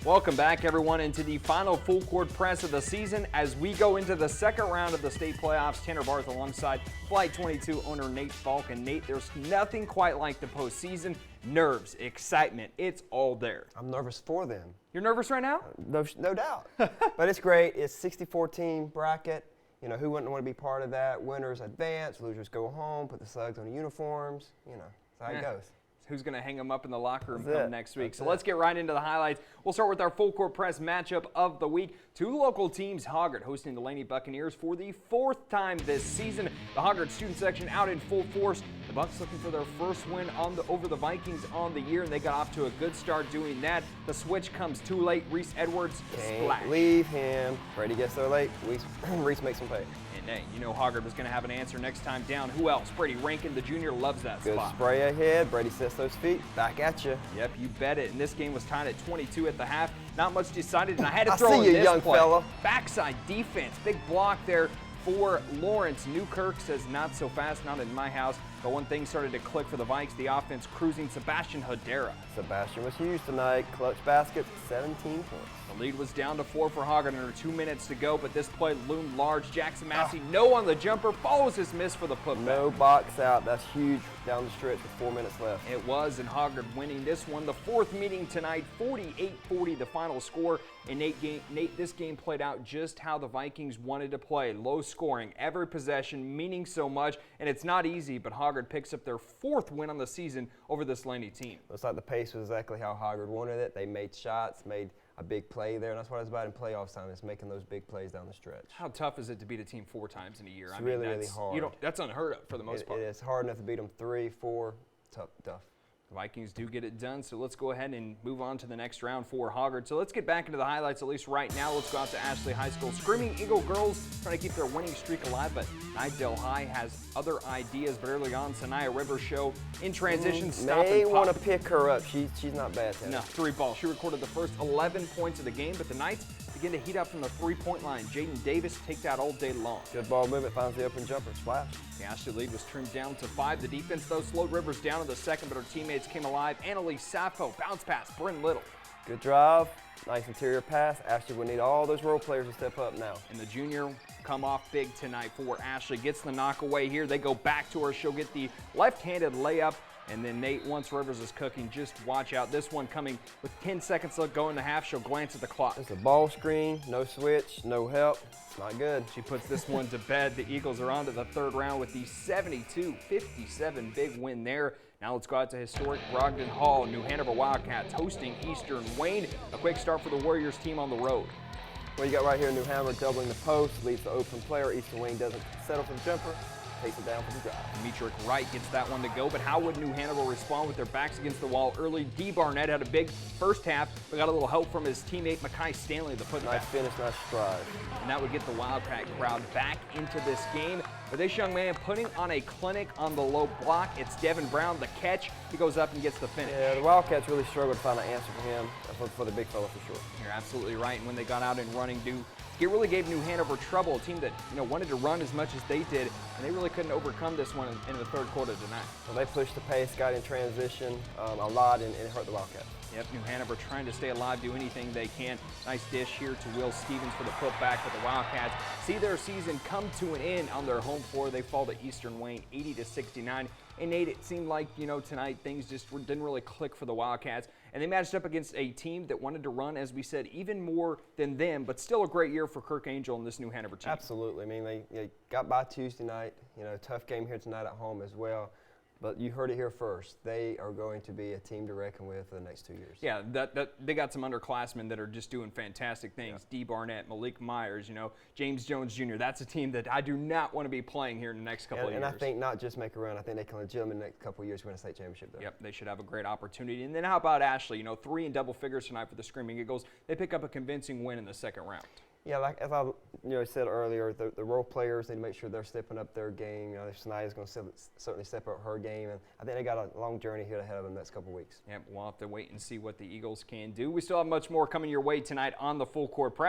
Welcome back, everyone, into the final full court press of the season as we go into the second round of the state playoffs. Tanner Barth alongside Flight 22 owner Nate Falk. And Nate, there's nothing quite like the postseason. Nerves, excitement, it's all there. I'm nervous for them. You're nervous right now? No doubt. But it's great. It's 64-team bracket. You know, who wouldn't want to be part of that? Winners advance, losers go home, put the Suggs on the uniforms. You know, that's how it goes. Who's going to hang them up in the locker room That's come it. next week. That's So it. let's get right into the highlights. We'll start with our full court press matchup of the week. Two local teams, Hoggard hosting the Laney Buccaneers for the fourth time this season. The Hoggard student section out in full force. The Bucs looking for their first win over the Vikings on the year, and they got off to a good start doing that. The switch comes too late. Reese Edwards splash. Can't leave him. Brady gets there late. Reese makes him pay. And hey, you know Hoggard was going to have an answer next time down. Who else? Brady Rankin, the junior, loves that Good spot. spray ahead. Brady sets those feet. Back at you. Yep, you bet it. And this game was tied at 22 at the half. Not much decided, and I had to I throw see in you, this young play. fella. Backside defense, big block there for Lawrence. Newkirk says not so fast, not in my house. But when things started to click for the Vikes, the offense cruising. Sebastian Hedera. Sebastian was huge tonight. Clutch baskets, 17 points. The lead was down to 4 for Hoggard under 2 minutes to go, but this play loomed large. Jackson Massey, no on the jumper, follows his miss for the putback. No box out. That's huge down the stretch with 4 minutes left. It was, and Hoggard winning this one. The fourth meeting tonight, 48-40 the final score. And Nate, this game played out just how the Vikings wanted to play. Low scoring, every possession, meaning so much, and it's not easy, but Hoggard picks up their fourth win on the season over this Laney team. Looks like the pace was exactly how Hoggard wanted it. They made shots, made a big play there, and that's what it's about in playoffs time, is making those big plays down the stretch. How tough is it to beat a team 4 times in a year? It's really hard. That's unheard of for the most part. It's hard enough to beat them 3, 4, tough. The Vikings do get it done, so let's go ahead and move on to the next round for Hoggard. So let's get back into the highlights, at least right now. Let's go out to Ashley High School. Screaming Eagle girls trying to keep their winning streak alive, but Nidell High has other ideas. But early on, Sanaya Rivers show in transition, stop May and want pop. to pick her up. She's not bad. Tanner. No, 3 ball. She recorded the first 11 points of the game, but the Knights begin to heat up from the 3-point line. Jaden Davis take that all day long. Good ball movement, finds the open jumper, splash. The Ashley lead was trimmed down to 5. The defense, though, slowed Rivers down in the second, but her teammates came alive. Annalise Sappho, bounce pass, Bryn Little. Good drive, nice interior pass. Ashley would need all those role players to step up now. And the junior come off big tonight for Ashley. Gets the knock away here. They go back to her. She'll get the left-handed layup. And then Nate, once Rivers is cooking, just watch out. This one coming with 10 seconds to go in the half. She'll glance at the clock. It's a ball screen, no switch, no help. It's not good. She puts this one to bed. The Eagles are on to the third round with the 72-57 big win there. Now let's go out to historic Brogdon Hall. New Hanover Wildcats hosting Eastern Wayne. A quick start for the Warriors team on the road. Well, you got right here New Hanover doubling the post, leaves the open player. Eastern Wayne doesn't settle for the jumper, takes it down for the drive. Demetric Wright gets that one to go, but how would New Hanover respond with their backs against the wall early? D. Barnett had a big first half, but got a little help from his teammate Makai Stanley to put it Nice back. finish, nice stride. And that would get the Wildcat crowd back into this game. But this young man putting on a clinic on the low block. It's Devin Brown, the catch. He goes up and gets the finish. Yeah, the Wildcats really struggled to find an answer for him, for the big fella for sure. You're absolutely right. And when they got out and running, it really gave New Hanover trouble, a team that wanted to run as much as they did, and they really couldn't overcome this one in the third quarter tonight. So they pushed the pace, got in transition a lot, and it hurt the Wildcats. Yep, New Hanover trying to stay alive, do anything they can. Nice dish here to Will Stevens for the putback, but the Wildcats see their season come to an end on their home floor. They fall to Eastern Wayne 80-69. And Nate, it seemed like, tonight things just didn't really click for the Wildcats. And they matched up against a team that wanted to run, as we said, even more than them, but still a great year for Kirk Angel and this New Hanover team. Absolutely. I mean, they got by Tuesday night. Tough game here tonight at home as well. But you heard it here first. They are going to be a team to reckon with for the next 2 years. Yeah, they got some underclassmen that are just doing fantastic things. Yeah. D. Barnett, Malik Myers, James Jones Jr. That's a team that I do not want to be playing here in the next couple of years. And I think not just make a run. I think they can legitimately in the next couple of years win a state championship there. Yep, they should have a great opportunity. And then how about Ashley? 3 in double figures tonight for the Screaming Eagles. They pick up a convincing win in the second round. Yeah, like as I said earlier, the role players need to make sure they're stepping up their game. Sanaya's going to certainly step up her game, and I think they got a long journey here ahead of them the next couple of weeks. Yep, we'll have to wait and see what the Eagles can do. We still have much more coming your way tonight on the Full Court Press.